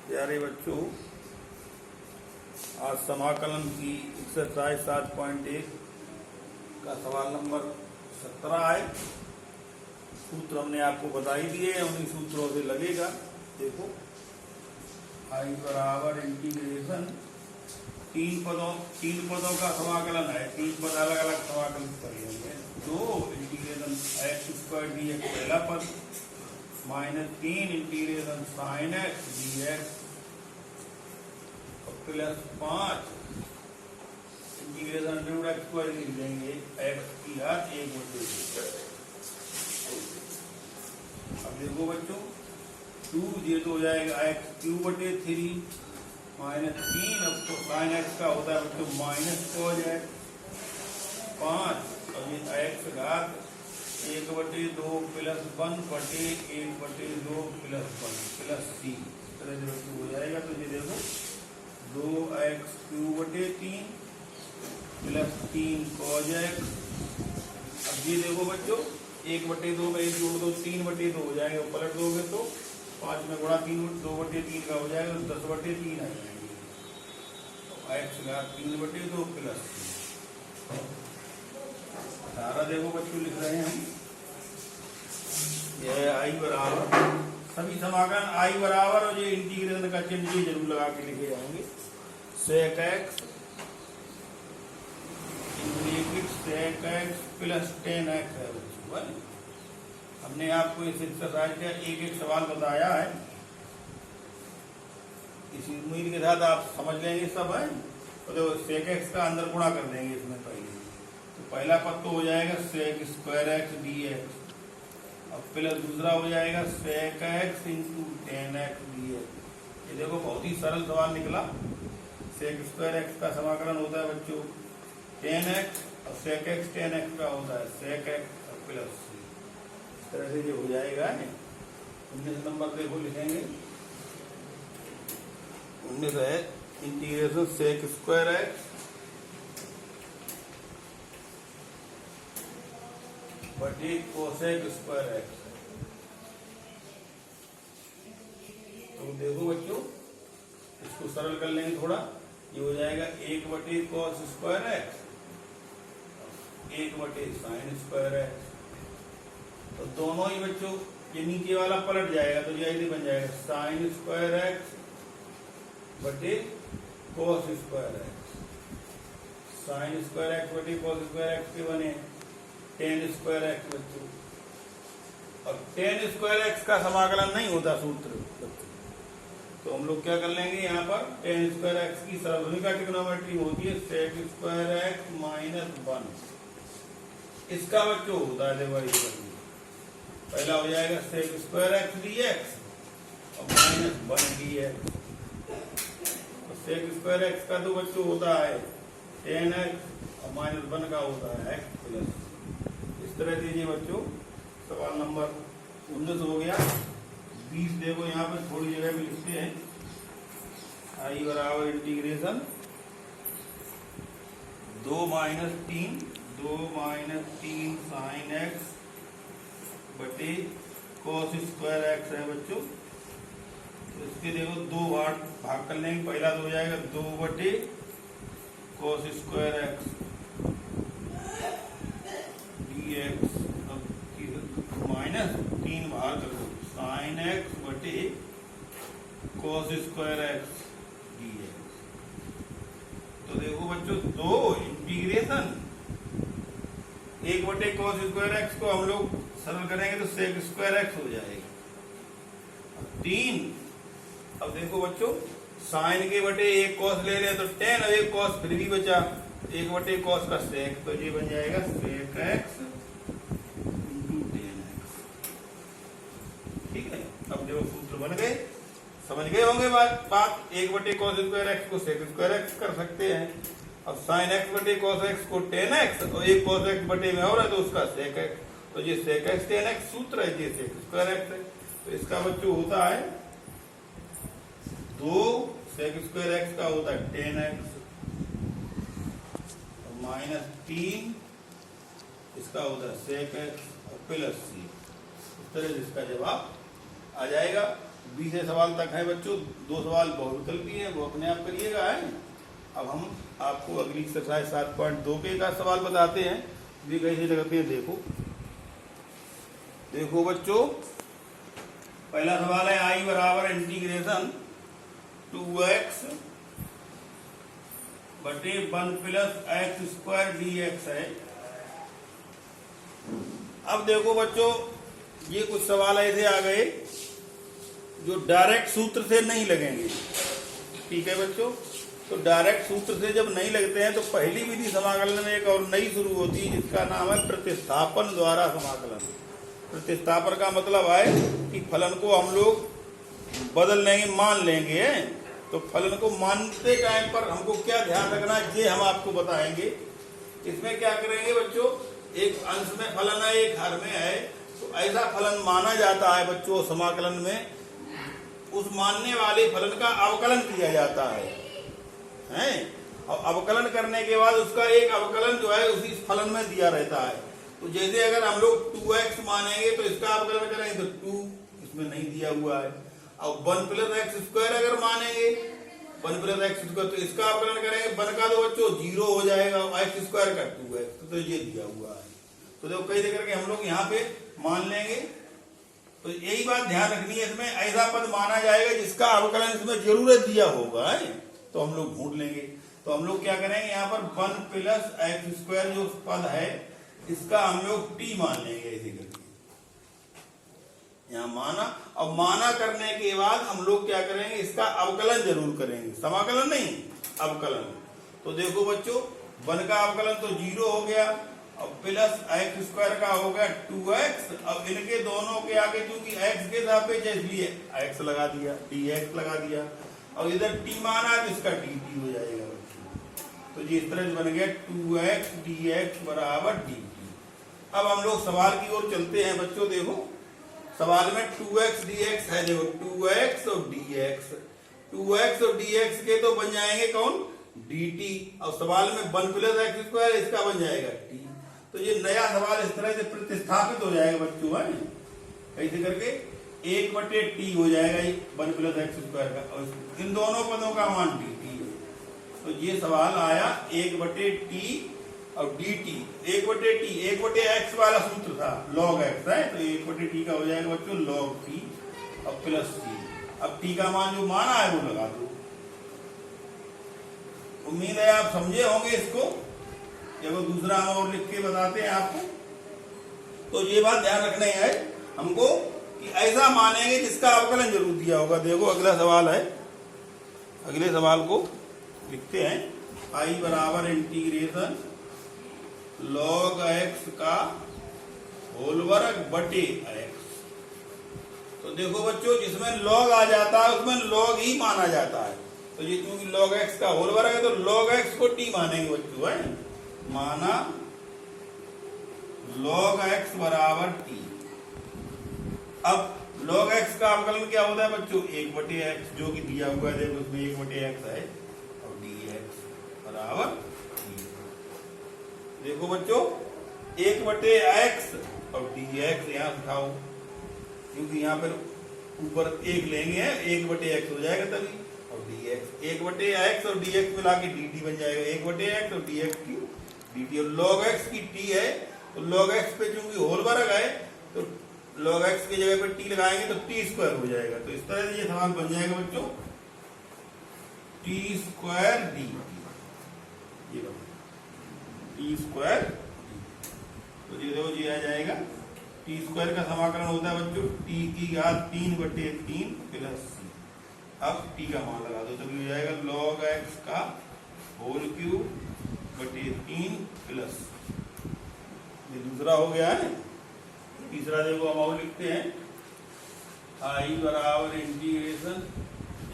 प्यारे बच्चों, आज समाकलन की एक्सरसाइज 7.1 का सवाल नंबर 17 है। सूत्र हमने आपको बता ही दिए, उन्हीं सूत्रों से लगेगा। देखो, आई बराबर इंटीग्रेशन तीन पदों का समाकलन है। तीन पद अलग अलग समाकलन कर लेंगे। दो इंटीग्रेशन x² dx पहला पद minus 3 integration sine x dx और प्लस 5 इंटीग्रेशन रूट x² लिख देंगे x की घात 1/2। अब देखो बच्चों, 2 ये तो हो जाएगा x³ माइनस 3। अब तो साइन x का होता है बच्चों माइनस cos x 5 और ये x घात 1/2 प्लस 1/1/2 प्लस 1 प्लस c। इस तरह से बच्चों हो जाएगा। तो ये देखो 2x³ प्लस 3 cos x। अब ये देखो बच्चों 1/2 में 1 जोड़ दो 3/2 हो जाएगा। पलट दोगे तो 5 में गुणा 3 2/3 का हो जाएगा, 10/3 आ जाएंगे। x घात 3/2 प्लस 18 देखो बच्चों लिख रहे हैं हम। ये आई बराबर सभी समाकलन आई बराबर और ये इंटीग्रेशन का चिन्ह ये जरूर लगा के लिखे जाएंगे। sec x sec x plus 10x है बच्चों। हमने आपको इस एक्सरसाइज का एक सवाल बताया है। इसी उम्मीद के साथ आप समझ लेंगे सब है। तो sec x का अंदर गुणा कर देंगे इसमें पहले। तो पहला पद तो हो जाएगा sec² dx और प्लस दूसरा हो जाएगा sec x × 10x dx। ये देखो बहुत ही सरल सवाल निकला। sec² का समाकलन होता है बच्चों 10x और sec x 10x का होता है sec x और प्लस c। इस तरह से ये हो जाएगा। 19 नंबर देखो लिखेंगे। 19 है इंटीग्रेशन sec² x बटे cosec² x। तो देखो बच्चों इसको सरल कर लेंगे थोड़ा। ये हो जाएगा 1/cos² x 1/sin² x। तो दोनों ही बच्चों ये नीचे वाला पलट जाएगा तो ये ऐसे बन जाएगा sin² x बटे cos² x। sin² x बटे cos² x के बने 10² x बच्चों। और 10² x का समाकलन नहीं होता सूत्र बच्चों। तो हम लोग क्या कर लेंगे, यहाँ पर 10² x की सार्वभौमिक ट्रिग्नोमेट्री होती है sec² x माइनस 1। इसका बच्चों होता है डिवाइड करना। पहला हो जाएगा sec² x dx और माइनस 1 dx। sec² x का तो बच्चों होता है 10x और माइनस 1 का होता है x प्लस। इस तरह से बच्चों सवाल नंबर 19 हो गया। 20 देखो यहाँ पर थोड़ी जगह भी लिखते हैं। आई बराबर इंटीग्रेशन 2 - 3 sin x बटे cos² x है बच्चों। तो इसके देखो 2 बार भाग कर लेंगे। पहला तो हो जाएगा 2/cos² x dx माइनस 3 भाग कर दो sin x बटे cos² x dx। तो देखो बच्चों 2 इंटीग्रेशन 1/cos² x को हम लोग सरल करेंगे तो sec² x हो जाएगा। 3 अब देखो बच्चों साइन के बटे 1 cos ले लें तो 10 और 1 cos फिर भी बचा 1/cos का sec। तो ये बन जाएगा sec x × 10x। ठीक है। अब देखो सूत्र बन गए, समझ गए होंगे बात। 1/cos² x को sec² x कर सकते हैं। अब sin x बटे cos x को 10x और 1 cos x बटे में और है तो उसका sec x। तो ये sec x 10x सूत्र है, ये sec² x है। तो इसका बच्चों होता है 2 sec² x का होता है 10x और माइनस 3 इसका होता है sec x और प्लस c। इस तरह से इसका जवाब आ जाएगा। बी से सवाल तक है बच्चों, 2 सवाल बहुविकल्पी है, वो अपने आप करिएगा है। अब हम आपको अगली एक्सरसाइज 7.2 के का सवाल बताते हैं, भी कैसे करते हैं। देखो बच्चों, पहला सवाल है आई बराबर इंटीग्रेशन 2x बटे 1 प्लस एक्स स्क्वायर dx है। अब देखो बच्चों, ये कुछ सवाल ऐसे आ गए जो डायरेक्ट सूत्र से नहीं लगेंगे, ठीक है बच्चों। तो डायरेक्ट सूत्र से जब नहीं लगते हैं तो पहली विधि समाकलन में एक और नई शुरू होती है, जिसका नाम है प्रतिस्थापन द्वारा समाकलन। प्रतिस्थापन का मतलब है कि फलन को हम लोग बदल लेंगे, मान लेंगे। तो फलन को मानते टाइम पर हमको क्या ध्यान रखना है, ये हम आपको बताएंगे। इसमें क्या करेंगे बच्चों, एक अंश में फलन है, एक हर में है, तो ऐसा फलन माना जाता है बच्चों समाकलन में, उस मानने वाले फलन का अवकलन किया जाता है। और अवकलन करने के बाद उसका एक अवकलन जो है उसी फलन में दिया रहता है। तो जैसे अगर हम लोग 2x मानेंगे तो इसका अवकलन करेंगे तो 2 इसमें नहीं दिया हुआ है। और 1 प्लस एक्स स्क्वायर अगर मानेंगे 1 प्लस एक्स स्क्वायर, तो इसका अवकलन करेंगे 1 का तो बच्चों 0 हो जाएगा, एक्स स्क्वायर का 2x, तो ये दिया हुआ है। तो देखो कैसे करके हम लोग यहाँ पे मान लेंगे। तो यही बात ध्यान रखनी है, इसमें ऐसा पद माना जाएगा जिसका अवकलन इसमें जरूरत दिया होगा है, तो हम लोग ढूंढ लेंगे। तो हम लोग क्या करेंगे, यहाँ पर 1 प्लस एक्स स्क्वायर जो पद है इसका हम लोग t मान लेंगे ऐसे करके, यहाँ माना। और माना करने के बाद हम लोग क्या करेंगे, इसका अवकलन जरूर करेंगे, समाकलन नहीं, अवकलन। तो देखो बच्चों, 1 का अवकलन तो 0 हो गया, और प्लस एक्स स्क्वायर का हो गया 2x। अब इनके दोनों के आगे क्योंकि x के सापेक्ष इसलिए x लगा दिया, dx लगा दिया, और इधर t माना तो इसका dt हो जाएगा बच्चों। तो जिस तरह बन गया 2x dx बराबर dt। अब हम लोग सवाल की ओर चलते हैं बच्चों। देखो सवाल में 2x dx है, देखो 2x और dx, 2x और dx के तो बन जाएंगे कौन, dt, और सवाल में 1 प्लस एक्स स्क्वायर इसका बन जाएगा t। तो ये नया सवाल इस तरह से प्रतिस्थापित हो जाएगा बच्चों, है कैसे करके 1/t हो जाएगा 1 प्लस एक्स स्क्वायर का, और इन दोनों पदों का मान dt है। तो ये सवाल आया 1/t और dt, 1/t, 1/x वाला सूत्र था log x है, तो 1/t का हो जाएगा बच्चों log t और प्लस t। अब t का मान जो माना है वो लगा दो। उम्मीद है आप समझे होंगे इसको, जब दूसरा हम और लिख के बताते हैं आपको। तो ये बात ध्यान रखना है हमको कि ऐसा मानेंगे जिसका अवकलन जरूर दिया होगा। देखो अगला सवाल है, अगले सवाल को लिखते हैं, आई बराबर इंटीग्रेशन log x का होल वर्ग बटे x। तो देखो बच्चों, जिसमें log आ जाता है उसमें log ही माना जाता है। तो ये क्योंकि log x का होल वर्ग है तो log x को t मानेंगे बच्चों, है माना log x बराबर t। अब log x का अवकलन क्या होता है बच्चों, 1/x जो कि दिया हुआ है, देखो उसमें 1/x है, और dx बराबर t। देखो बच्चों 1/x और dx यहाँ उठाओ, क्योंकि यहाँ पर ऊपर 1 लेंगे 1/x हो जाएगा तभी, और dx 1/x और dx मिला के dt बन जाएगा, 1/x और dx की dt। और log x की t है, तो log x पे चूंकि होल वर्ग है तो log x की जगह पे t लगाएंगे तो t स्क्वायर हो जाएगा। तो इस तरह से ये सवाल बन जाएगा बच्चों t स्क्वायर dt, ये t स्क्वायर। तो ये देखो ये आ जाएगा t स्क्वायर का समाकलन होता है बच्चों t की घात 3/3 प्लस c। अब t का मान लगा दो, तो ये हो जाएगा log x का होल क्यूब बटे 3 प्लस, ये दूसरा हो गया है। तीसरा देखो हम और लिखते हैं, आई बराबर integration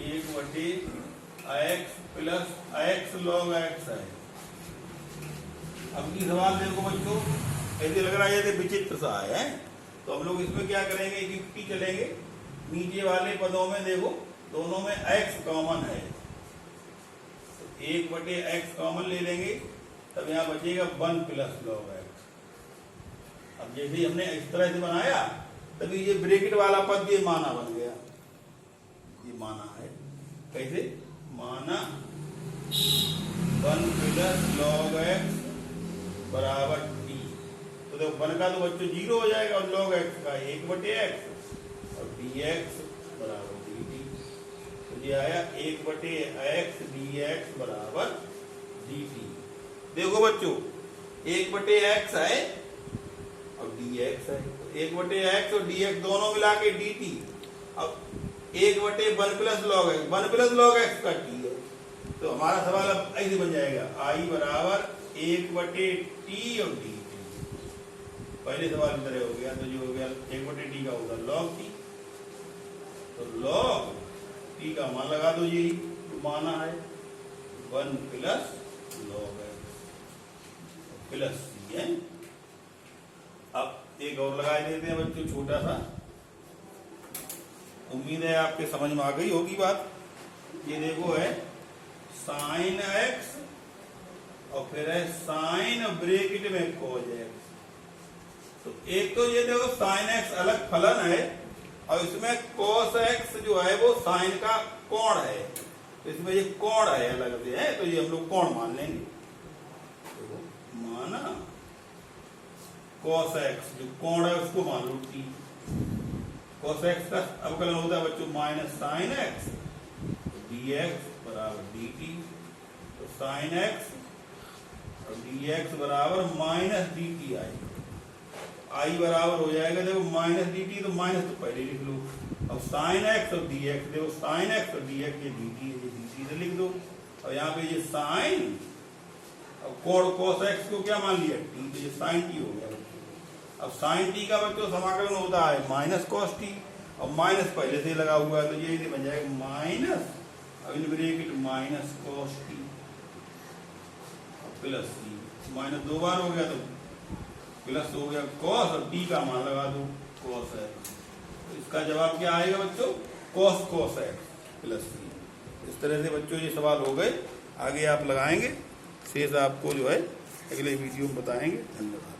1/x plus x log x है। अब की सवाल देखो बच्चों, ऐसे लग रहा है जैसे विचित्र सा है, तो हम लोग इसमें क्या करेंगे, एक युक्ति चलेंगे। नीचे वाले पदों में देखो दोनों में x कॉमन है, 1/x कॉमन ले लेंगे, तब यहाँ बचेगा 1 प्लस log x। अब जैसे हमने इस तरह से बनाया तभी ये ब्रैकेट वाला पद ये माना बन गया, ये माना है। कैसे माना 1 प्लस log x बराबर t। तो देखो 1 का तो बच्चों 0 हो जाएगा और log x का 1/x और dx बराबर dt। तो ये आया 1/x dx बराबर dt। देखो बच्चों 1/x है और dx है, 1/x और dx दोनों मिला के dt। अब 1/1 plus log x, 1 plus log x का t है। तो हमारा सवाल अब ऐसे बन जाएगा I बराबर 1/t और dt। पहले सवाल की तरह हो गया, तो जो हो गया 1/t का होगा log t। तो log t का मान लगा दो, यही माना है 1 plus log x plus c है। अब एक और लगा देते हैं बच्चों छोटा सा, उम्मीद है आपके समझ में आ गई होगी बात। ये देखो है साइन x और फिर है साइन ब्रैकेट में cos x। तो एक तो ये देखो साइन x अलग फलन है और इसमें cos x जो है वो साइन का कोण है, तो इसमें ये कोण है अलग से है, तो ये हम लोग कोण मान लेंगे। तो माना cos x जो कोण है उसको मान लो t। cos x का अवकलन होता है बच्चों माइनस साइन x dx बराबर dt। तो साइन x और dx बराबर माइनस dt आएगा। I बराबर हो जाएगा देखो माइनस dt, तो माइनस तो पहले लिख लो। अब साइन x और dx, देखो साइन x और dx ये dt है, ये dt से लिख दो। और यहाँ पे ये साइन और कोण cos x को क्या मान लिया t, तो ये साइन t हो गया। अब साइन t का बच्चों समाकलन होता है माइनस cos t और माइनस पहले से लगा हुआ है, तो ये बन जाएगा माइनस, अब in bracket minus cos t plus c, minus दो बार हो गया तो प्लस हो गया cos और t का मान लगा दो cos x। तो इसका जवाब क्या आएगा बच्चों cos x प्लस c। इस तरह से बच्चों ये सवाल हो गए, आगे आप लगाएंगे, शेष आपको जो है अगले वीडियो में बताएंगे। धन्यवाद।